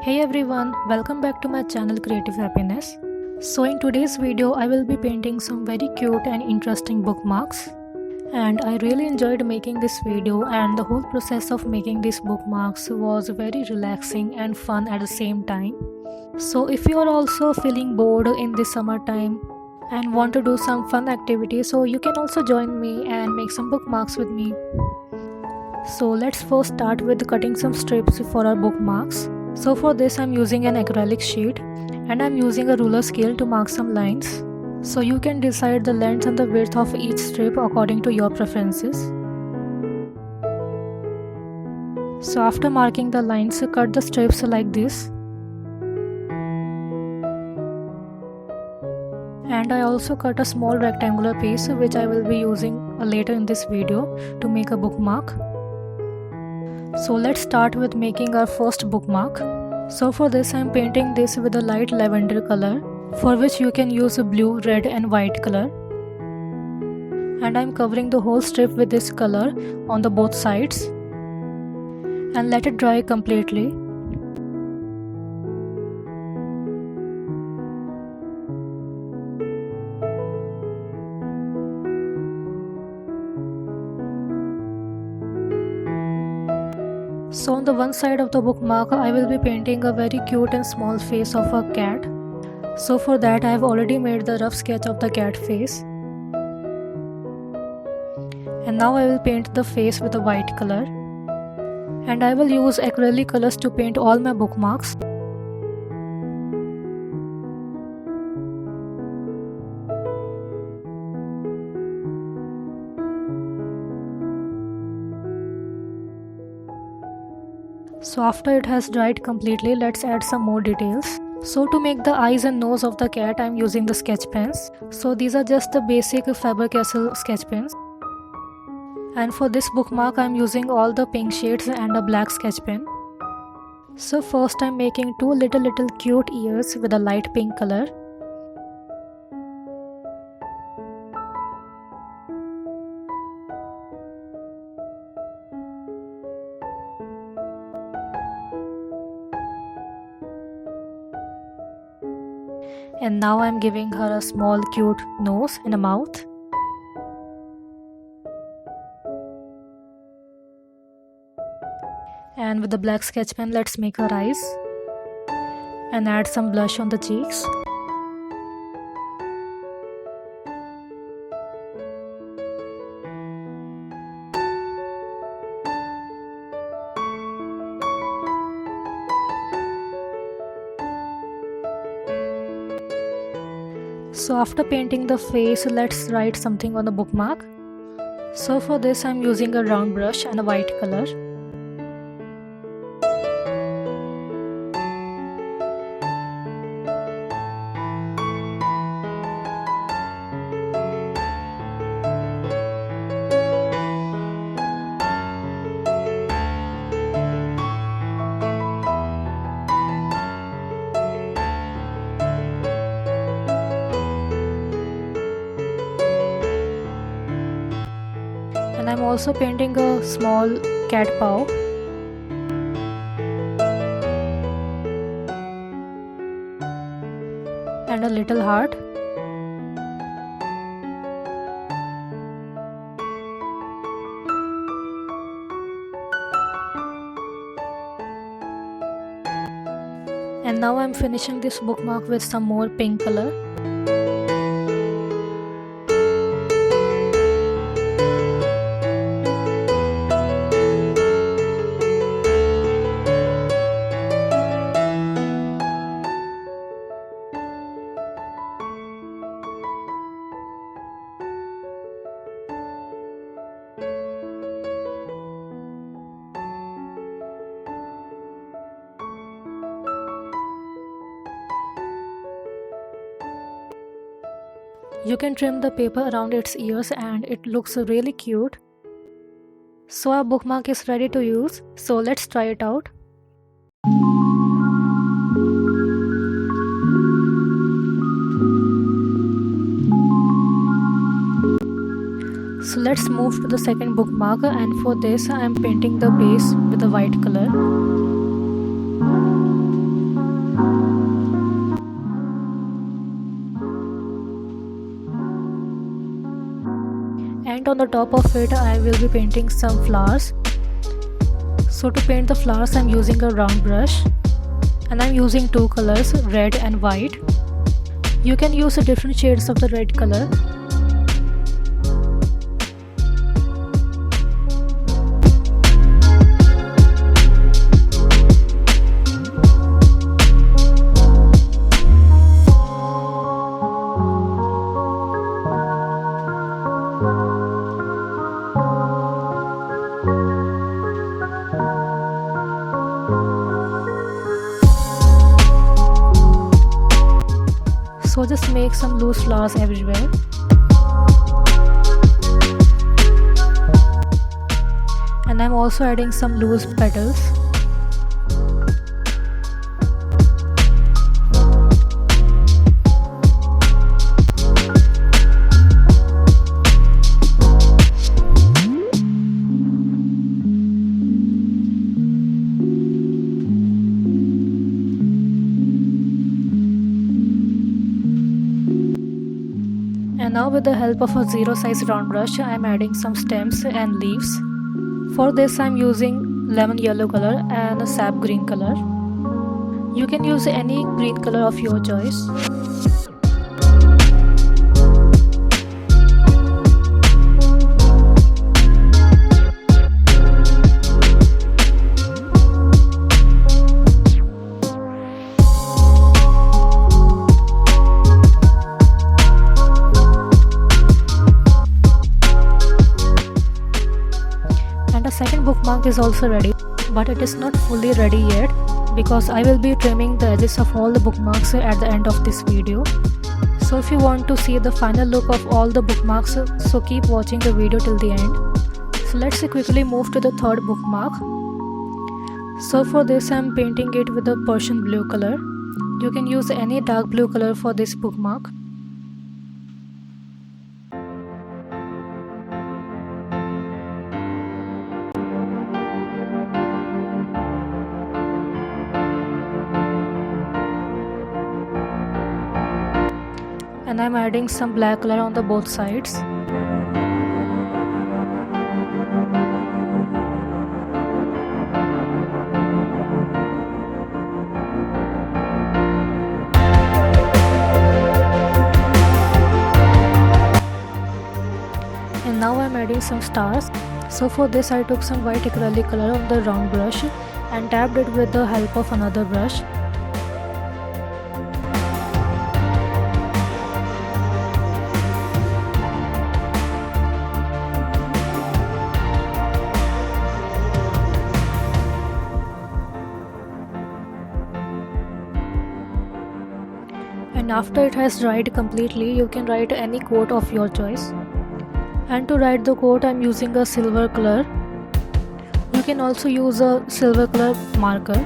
Hey everyone, welcome back to my channel Creative Happiness. So in today's video I will be painting some very cute and interesting bookmarks. And I really enjoyed making this video, and the whole process of making these bookmarks was very relaxing and fun at the same time. So if you are also feeling bored in this summertime and want to do some fun activities, so you can also join me and make some bookmarks with me. So let's first start with cutting some strips for our bookmarks. So for this I'm using an acrylic sheet and I'm using a ruler scale to mark some lines. So you can decide the length and the width of each strip according to your preferences. So after marking the lines, cut the strips like this. And I also cut a small rectangular piece which I will be using later in this video to make a bookmark. So let's start with making our first bookmark. So for this I am painting this with a light lavender color, for which you can use a blue, red and white color. And I am covering the whole strip with this color on the both sides and let it dry completely. So on the one side of the bookmark I will be painting a very cute and small face of a cat. So for that I have already made the rough sketch of the cat face. And now I will paint the face with a white color. And I will use acrylic colors to paint all my bookmarks. So after it has dried completely, let's add some more details. So to make the eyes and nose of the cat, I am using the sketch pens. So these are just the basic Faber-Castell sketch pens. And for this bookmark, I am using all the pink shades and a black sketch pen. So first I am making two little cute ears with a light pink color. And now I am giving her a small cute nose and a mouth. And with the black sketch pen, let's make her eyes and add some blush on the cheeks. So after painting the face, let's write something on the bookmark. So for this I'm using a round brush and a white color. And I'm also painting a small cat paw. And a little heart. And now I'm finishing this bookmark with some more pink color. You can trim the paper around its ears and it looks really cute. So our bookmark is ready to use. So let's try it out. So let's move to the second bookmark, and for this I am painting the base with a white color. on the top of it I will be painting some flowers. So to paint the flowers I'm using a round brush and I'm using two colors, red and white. You can use different shades of the red color. So just make some loose flowers everywhere. And I'm also adding some loose petals. And now with the help of a zero size round brush, I am adding some stems and leaves. For this I am using lemon yellow color and a sap green color. You can use any green color of your choice. And the second bookmark is also ready, but it is not fully ready yet because I will be trimming the edges of all the bookmarks at the end of this video. So if you want to see the final look of all the bookmarks, so keep watching the video till the end. So let's quickly move to the third bookmark. So for this I am painting it with a Persian blue color. You can use any dark blue color for this bookmark. And I'm adding some black color on the both sides. And now I'm adding some stars. So for this I took some white acrylic color on the round brush and tapped it with the help of another brush. And after it has dried completely, you can write any quote of your choice. And to write the quote, I'm using a silver color. You can also use a silver color marker.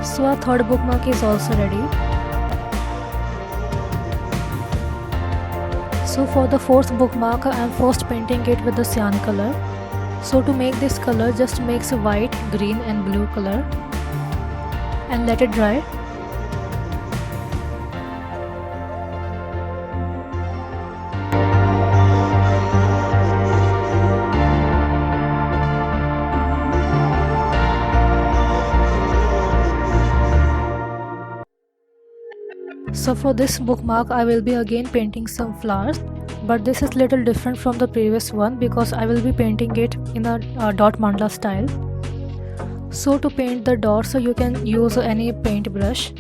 So our third bookmark is also ready. So for the fourth bookmark, I am first painting it with the cyan color. So to make this color, just mix white, green and blue color and let it dry. So for this bookmark I will be again painting some flowers, but this is little different from the previous one because I will be painting it in a dot mandala style. So to paint the dots, you can use any paint brush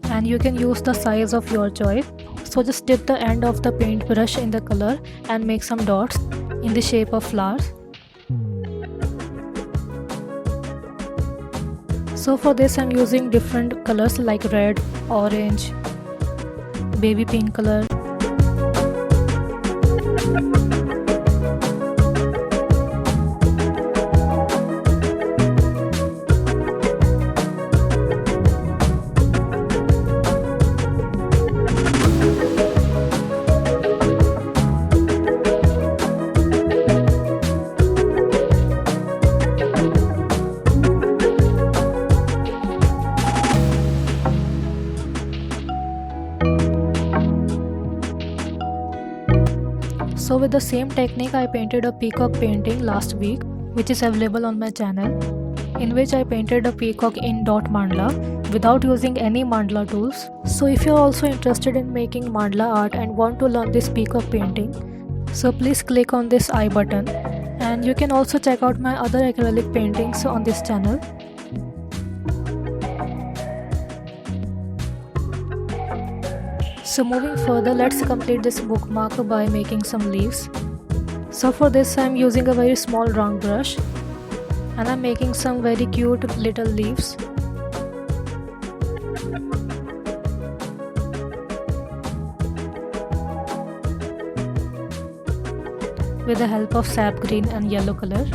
and you can use the size of your choice. So just dip the end of the paint brush in the color and make some dots in the shape of flowers. So for this I'm using different colors like red, orange, baby pink color. So with the same technique I painted a peacock painting last week, which is available on my channel, in which I painted a peacock in dot mandala without using any mandala tools. So if you are also interested in making mandala art and want to learn this peacock painting, so please click on this I button, and you can also check out my other acrylic paintings on this channel. So moving further, let's complete this bookmark by making some leaves. So for this I am using a very small round brush and I am making some very cute little leaves. With the help of sap green and yellow color.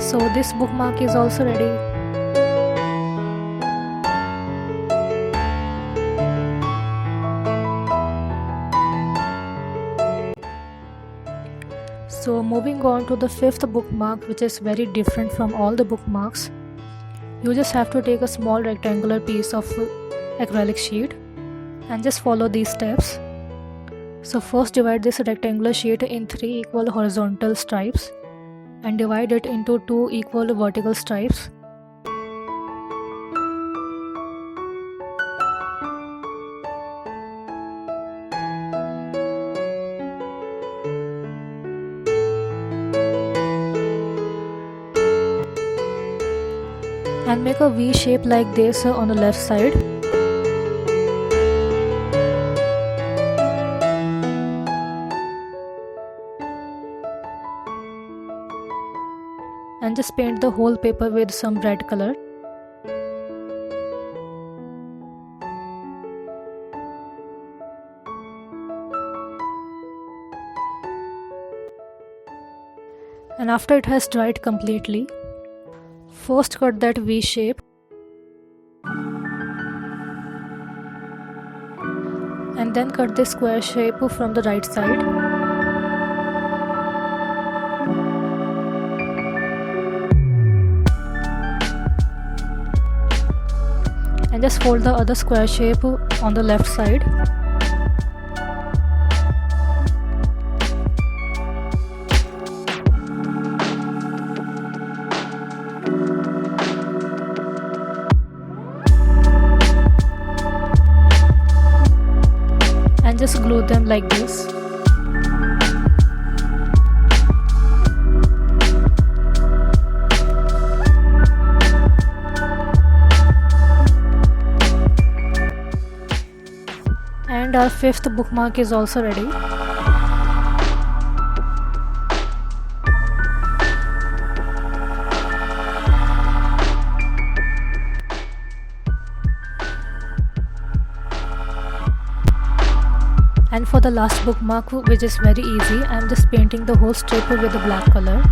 So this bookmark is also ready. So moving on to the fifth bookmark, which is very different from all the bookmarks. You just have to take a small rectangular piece of acrylic sheet and just follow these steps. So first divide this rectangular sheet in 3 equal horizontal stripes and divide it into 2 equal vertical stripes. And make a V shape like this on the left side. And just paint the whole paper with some red color. And after it has dried completely, first cut that V shape and then cut the square shape from the right side. And just fold the other square shape on the left side. And just glue them like this. And our fifth bookmark is also ready. And for the last bookmark, which is very easy, I am just painting the whole strip with a black color.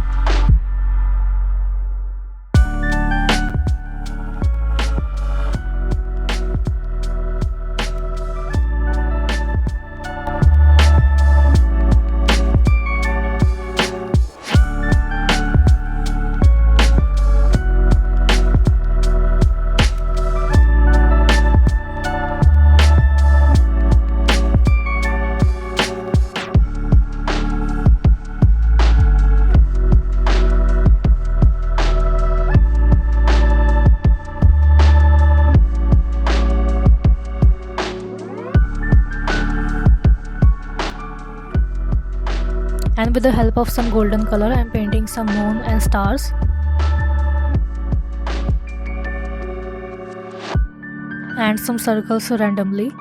And with the help of some golden color, I am painting some moon and stars. And some circles randomly.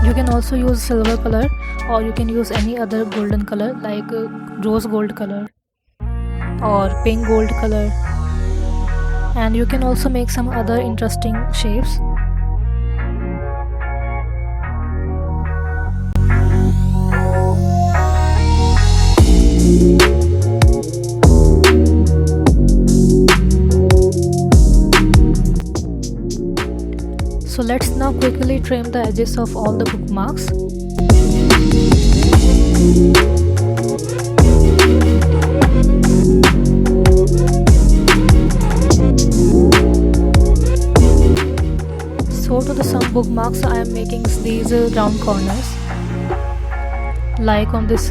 You can also use silver color, or you can use any other golden color like rose gold color or pink gold color, and you can also make some other interesting shapes. So let's now quickly trim the edges of all the bookmarks. So to some bookmarks I am making these round corners, like on this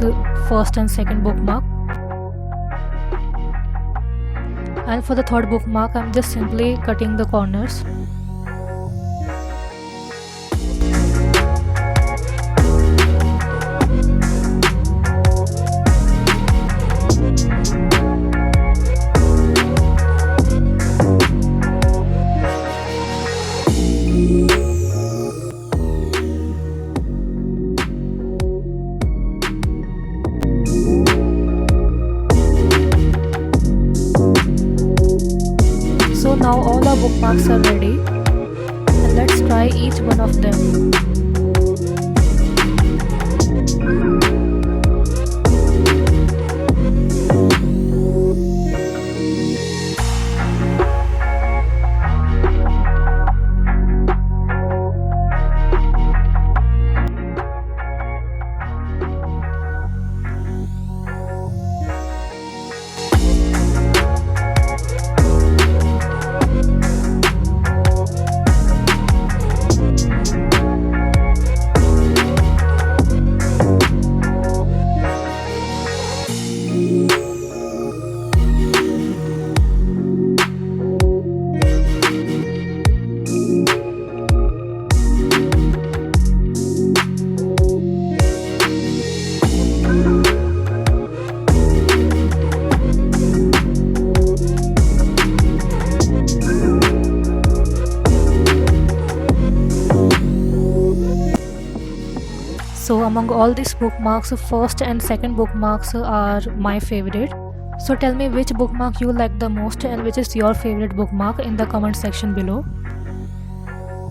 first and second bookmark. And for the third bookmark I am just simply cutting the corners. So now all our bookmarks are ready, and let's try each one of them. So among all these bookmarks, first and second bookmarks are my favorite. So tell me which bookmark you like the most and which is your favorite bookmark in the comment section below.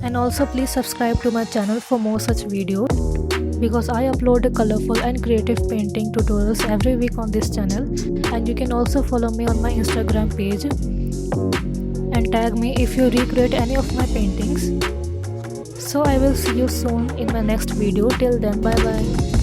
And also please subscribe to my channel for more such videos, because I upload colorful and creative painting tutorials every week on this channel. And you can also follow me on my Instagram page and tag me if you recreate any of my paintings. So I will see you soon in my next video. Till then, bye bye.